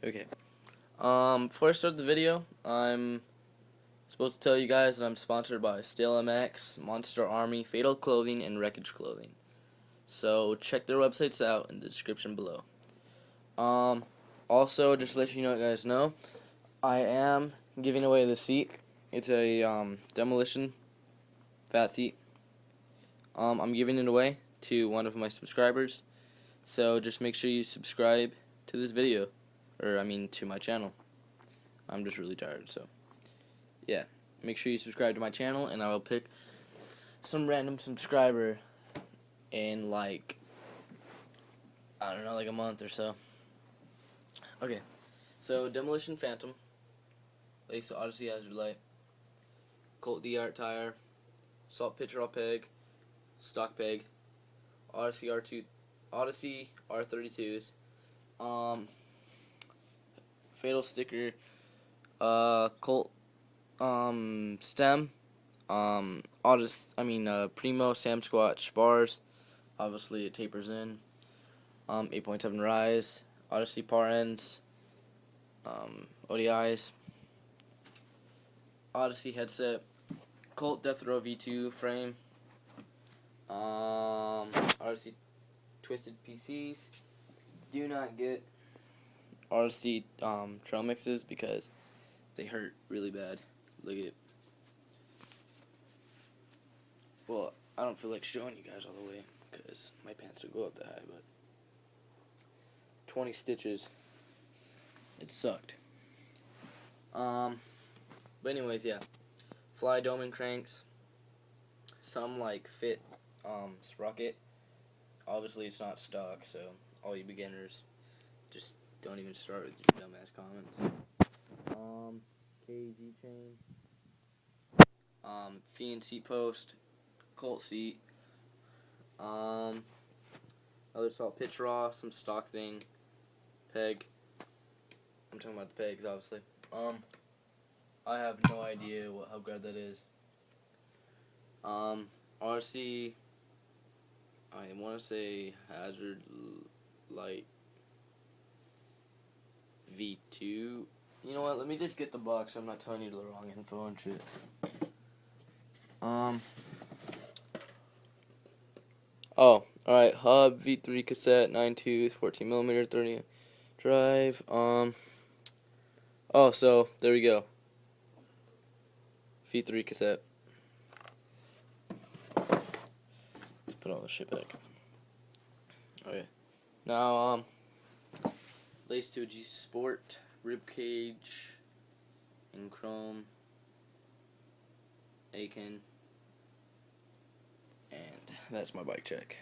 Okay. Before I start the video, I'm supposed to tell you guys that I'm sponsored by Stale MX, Monster Army, Fatal Clothing, and Wreckage Clothing. So check their websites out in the description below. Also, just to let you guys know, I am giving away the seat. It's a demolition fat seat. I'm giving it away to one of my subscribers. So just make sure you subscribe to this video, or I mean to my channel. I'm just really tired, so yeah. Make sure you subscribe to my channel, and I will pick some random subscriber in like, I don't know, like a month or so. Okay, so Demolition Phantom, Lace Odyssey Hazard Light, Colt D-Art Tire, Salt Pitcher All Peg, Stock Peg, Odyssey R32s, Fatal Sticker, Colt Stem, Primo Sam Squatch bars. Obviously it tapers in. 8.7 rise, Odyssey par ends, ODIs, Odyssey headset, Colt Deathrow V2 frame, Odyssey twisted PCs. Do not get Odyssey trail mixes because they hurt really bad. Look at it. Well, I don't feel like showing you guys all the way because my pants don't go up that high, but 20 stitches. It sucked. But anyways, yeah. Fly dome and cranks. Some like fit sprocket. Obviously it's not stock, so all you beginners just don't even start with your dumbass comments. KG chain. Fiend seat post. Colt seat. Other salt pitch raw, some stock thing. Peg. I'm talking about the pegs, obviously. I have no idea how good that is. RC, I want to say Hazard Light V2. You know what? Let me just get the box so I'm not telling you the wrong info and shit. Oh, alright. Hub V3 cassette, 9.2s, 14mm, 30 drive. Oh, so there we go. V3 cassette. Let's put all the shit back. Okay. Now, Lace 2G Sport, ribcage, in chrome, Aiken, and that's my bike check.